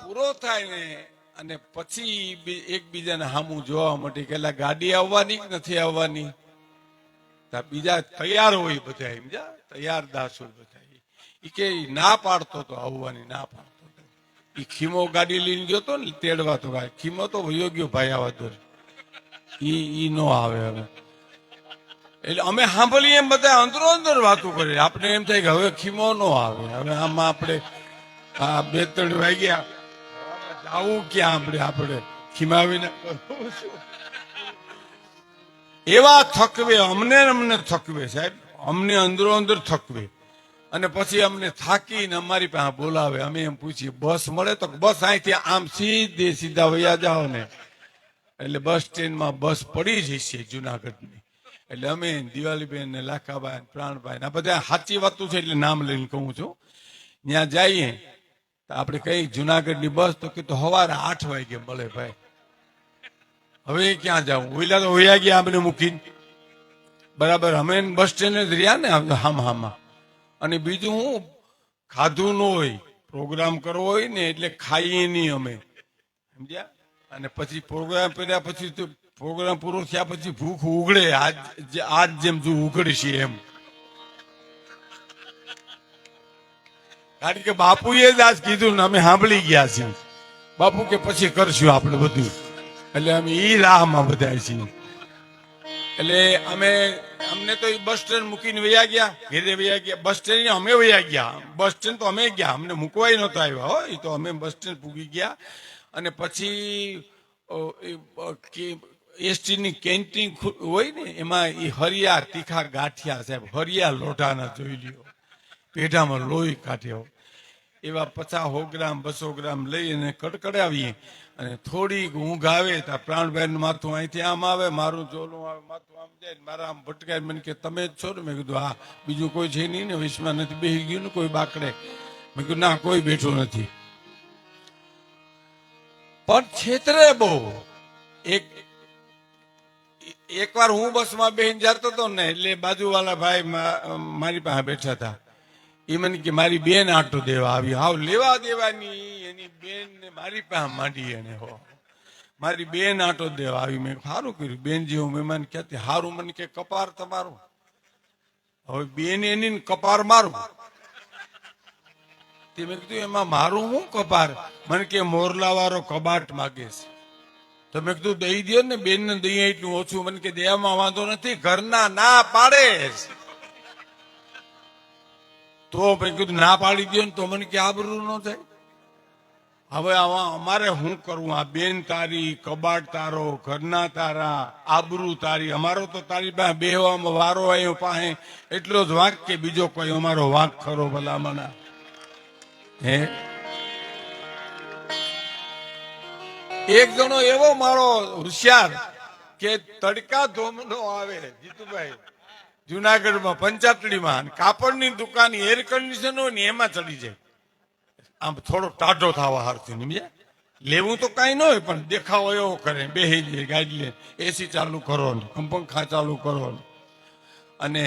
પૂરો થાય ને અને પછી એકબીજાને સામું જોવા માટે કે ગાડી આવવાની કે નથી આવવાની, બીજા તૈયાર હોય બધા, સમજ્યા, તૈયાર દાસ હોય બધા. ઈ કે ના પાડતો તો આવવાની, ના પાડતો તો. ઈ ખીમો ગાડી લઈને ગયો તો ને તેડવા, તો ખીમો તો વયો ગયો ભાઈ આવા દોર, ઈ નો આવે હવે. એટલે અમે સાંભળીએ એમ બધા અંદરો અંદર વાતો કરે, આપણે એમ થાય કે હવે ખીમો નો આવે. હવે આમાં આપણે 2-3 વાગ્યા આવું ક્યાં આપણે ખીમાવીને એવા થકવે, અમને થકવે સાહેબ, અમને અંદરો અંદર થકવે. અને પછી અમને થાકીને અમારી પાસે બોલાવે. અમે એમ પૂછીએ બસ મળે તો બસ અહીંથી આમ સીધા વયા જાઓ ને એટલે બસ સ્ટેન્ડમાં બસ પડી જશે જુનાગઢની. એટલે અમે દિવાળીબેન ને લાખાભાઈ પ્રાણભાઈ આ બધા સાચી વાતું છે એટલે નામ લઈને કહું છું. ત્યાં જઈએ તો આપણે કઈ જુનાગઢની બસ તો કે સવારે 8 વાગે મળે ભાઈ. હવે ક્યાં જવું, ઓઈલા તો વયા ગયા આપણે મૂકીને. બરાબર, અમે બસ સ્ટેન્ડ જ રહ્યા ને હામાં. અને બીજું હું ખાધું ન હોય, પ્રોગ્રામ કરવો હોય ને એટલે ખાઈએ નહીં અમે, સમજ્યા. અને પછી પ્રોગ્રામ કર્યા પછી તો પ્રોગ્રામ પૂરો થયા પછી ભૂખ ઉગડે, આજ જેમ જો ઉગડશે એમ. કારણ કે બાપુએ જ આજ કીધું ને અમે સાંભળી ગયા છીએ. બાપુ કે પછી કરશું આપણે બધું, એટલે અમે ઈ રાહમાં બધા છીએ. એટલે અમને તો બસ સ્ટેન્ડ મૂકીને વયા ગયા, ઘેરે વયા ગયા. બસ સ્ટેન્ડ અમે વયા ગયા, બસ સ્ટેન્ડ તો અમે ગયા, અમને મૂકવાય નહોતા આવ્યા હોય તો અમે બસ સ્ટેન્ડ પૂગી ગયા. અને પછી એસટીની કેન્ટીન હોય ને એમાં એ હરિયા તીખા ગાંઠિયા સાહેબ, હરિયા લોઢાના જોઈ લ્યો, પેઢામાં લોહી કાઢ્યો એવા 50-100 ગ્રામ 200 ગ્રામ લઈ અને કડકડાવીએ. અને થોડીક ઊંઘ આવે તો પ્રાણભાઈ નું માથું અહીંથી આમ આવે, મારું જોલું આવે, માથું આમ જાય, મારા આમ ભટકાય. મને કે તમે જ છો ને? મેં કીધું હા, બીજું કોઈ છે નહીં ને? વિશ્વમાં નથી બેસી ગયું ને કોઈ બાકડે? મેં કીધું ના, કોઈ બેઠું નથી. પણ છેતરે બહુ. એકવાર હું બસમાં બેસીને જતો હતો ને એટલે બાજુવાળા ભાઈ મારી પાસે બેઠા હતા. એ મને કે મારી બેન આટો દેવા આવી. હાવ લેવા દેવાની એની બેન ને મારી પાસે માંડી. એને હો મારી બેન આટો દેવા આવી. મેં સારું કર્યું, બેન જેવું મહેમાન ક્યાંથી. સારું, મને કે કપાર તમારું. હવે બેન એની કપાર મારું. તે મેં કીધું એમાં મારું શું કપાર? મને કે મોરલા વાળો કબાટ માગે છે. તો મેં કીધું દઈ દો ને બેન ને, દઈએ એટલું ઓછું. મને કે દેવામાં વાંધો નથી, ઘરના ના પાડે. તો મેં કીધું ના પાડી દો ને તો મને કે આબરૂ ન થાય. હવે આમાં અમારે શું કરવું? આ બેન તારી, કબાટ તારો, ઘરના તારા, આબરૂ તારી. અમારો તો તારી પાસે બેહવામાં વારો આવ્યો પાસે એટલો જ વાંક, કે બીજો કોઈ અમારો વાંક ખરો ભલામણા? હે, એક જણો એવો મારો હોશિયાર કે તડકા ધોમનો આવે, જીતુભાઈ, જુનાગઢમાં પંચાટડીમાં કાપડની દુકાન, એર કન્ડિશન હોય ને એમાં ચડી જાય. આમ થોડો ટાઢો થવા હારથી, સમજ્યા. લેવું તો કઈ ન હોય પણ દેખાવો એવો કરે, બેસી જાય ગાડી લે, એસી ચાલુ કરો ને, પંખા ચાલુ કરો ને. અને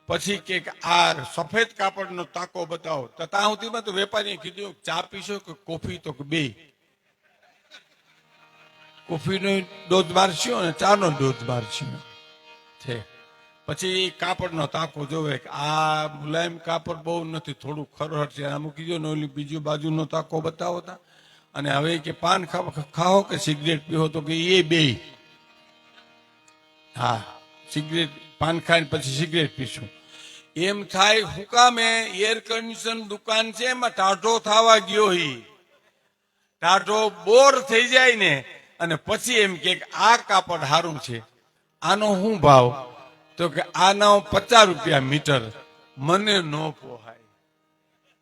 પછી કે આ સફેદ કાપડનો તાકો બતાવો. તો ત્યાં સુધીમાં તો વેપારીએ કીધું ચા પીશો કે કોફી? તો કે બે. કોફીનો ડોઝ મારશો અને ચાનો ડોઝ મારશો છે. પછી કાપડનો તાકો જોવે કે આ મુલાયમ કાપડ બહુ નથી, થોડું ખરહટ છે, આ મૂકી દો ને ઓલી બીજી બાજુનો તાકો બતાવો તા. અને હવે કે પાન ખાઓ કે સિગરેટ પીવો? તો કે એ બે. હા, સિગરેટ, પાન ખાઈને પછી સિગરેટ પીશું. એમ થાય હું કામે? એર કન્ડિશન દુકાન છે એમાં ટાઢો થવા ગયો, ટાઢો બોર થઈ જાય ને. અને પછી એમ કે આ કાપડ સારું છે, આનો શું ભાવ? તો કે આના 50 રૂપિયા મીટર. મને નો પોહાય,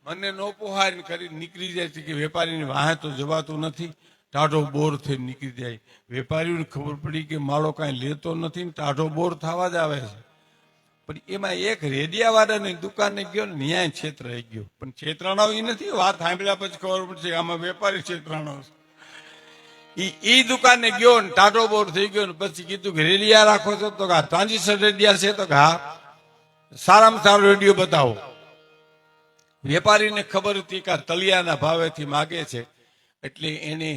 મને નો પોહાય કરી નીકળી જાય છે. કે વેપારીની વાહે તો જવાતું નથી, ટાઢો બોર થઈ નીકળી જાય. વેપારીઓને ખબર પડી કે માળો કાંઈ લેતો નથી ને ટાઢો બોર થવા જ આવે છે. પણ એમાં એક રેડિયાવાળાની દુકાને ગયો ને, ન્યાય છેતરાઈ ગયો. પણ છેતરાણો એ નથી, વાત સાંભળ્યા પછી ખબર પડશે આમાં વેપારી છેતરાણો. ઈ દુકાને ગયો ને ટાઢો બોર થઈ ગયો ને પછી કીધું કે રેડિયા રાખો છો? તો કે ટ્રાન્ઝિસ્ટર રેડિયા છે. તો કે હા, સારામાં સારો રેડિયો બતાવો. વેપારીને ખબર હતી કે તલિયાના ભાવેથી માગે છે એટલે એને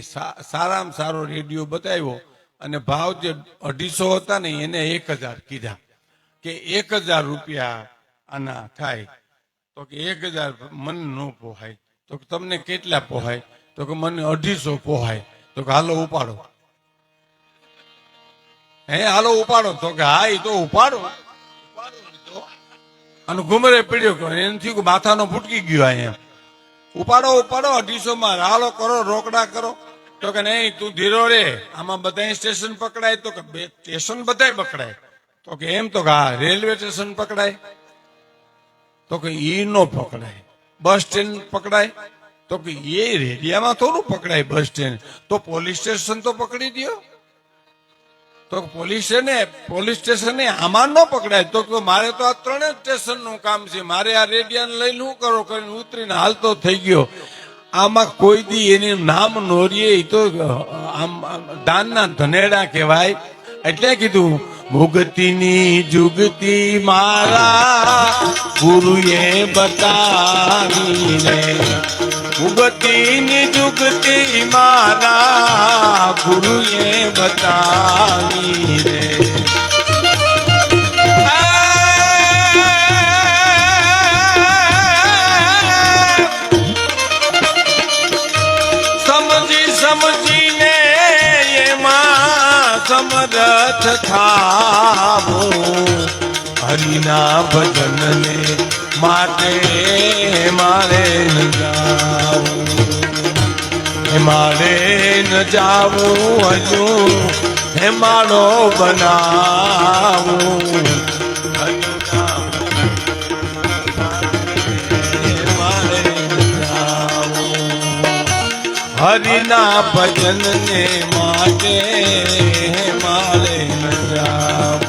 સારામાં સારો રેડિયો બતાવ્યો અને ભાવ જે 250 હતા ને એને 1000 કીધા કે 1000 રૂપિયા આના થાય. તો કે 1000 મને ન પોહાય. તો કે તમને કેટલા પોહાય? તો કે મને 250 પોહાય. તો કે હાલો ઉપાડો. હાલો ઉપાડો. તો કે હા એ તો ઉપાડો. અને ઘુમરે પીડ્યો એનાથી માથાનો ફૂટકી ગયો અહીંયા. ઉપાડો 250 માં હાલો કરો, રોકડા કરો. તો કે નહીં તું ધીરો રે, આમાં બધા સ્ટેશન પકડાય. તો કે બે સ્ટેશન બધા પકડાય. તો કે એમ? તો કે હા રેલવે સ્ટેશન પકડાય. તો કે ઈ નો પકડાય. બસ સ્ટેન્ડ પકડાય. તો કે એ રેડિયામાં થોડું પકડાય બસ સ્ટેન્ડ. તો પોલીસ સ્ટેશન તો પકડી દો. તો પોલીસ સ્ટેશન આમાં ન પકડાય. તો મારે તો આ 3 સ્ટેશન નું કામ છે, મારે આ રેડિયાને લઈને શું કરો કરીને ઉતરીને હાલતો થઈ ગયો. આમાં કોઈ દી એનું નામ નોરીએ તો આમ દાનના ધનેડા કહેવાય. એટલે કીધું મુગતીની જુગતી મારા ગુરુએ બતાવી રે. મુગતીની જુગતી મારા ગુરુએ બતાવી રે. સમજીને એમાં સમરથ થાવું. હરિના ભજનને માટે મારે ન જાવું. મારે ન જાવું હજુ હે માળો બનાવું. હરિના ભજન ને માટે મારે ન જાવ.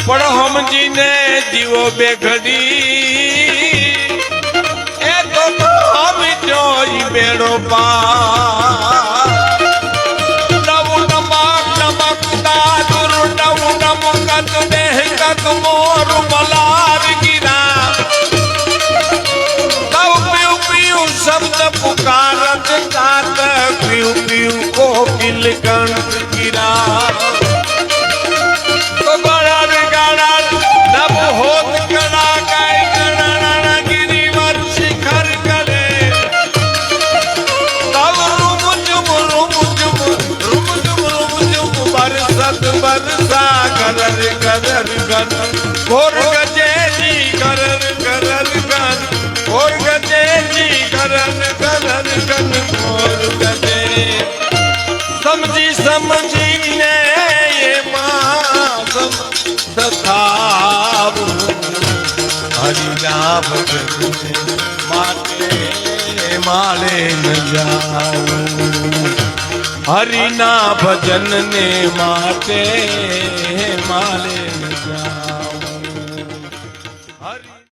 પણ સમજીને જીવો બે ઘડી એ તો સમજો બેડો પાર. નવું નમક નમકતા દુર નવું નમકત દેહકત મોર મલાર ગીરા. તવ પીયું પીયું શબ્દ પુકારત જાત પીયું પીયું કોકિલ કંઠ ગીરા. બરસા કરર કરર કર ઘોર ગજેજી કરર કરર કર ઘોર ગજેજી કરર કરર કર ઘોર ગજે. સમજીને એમાં તથાવું. હરિના ભજન માટે માળે ન જાવું. હરિના ભજન ને માટે માલે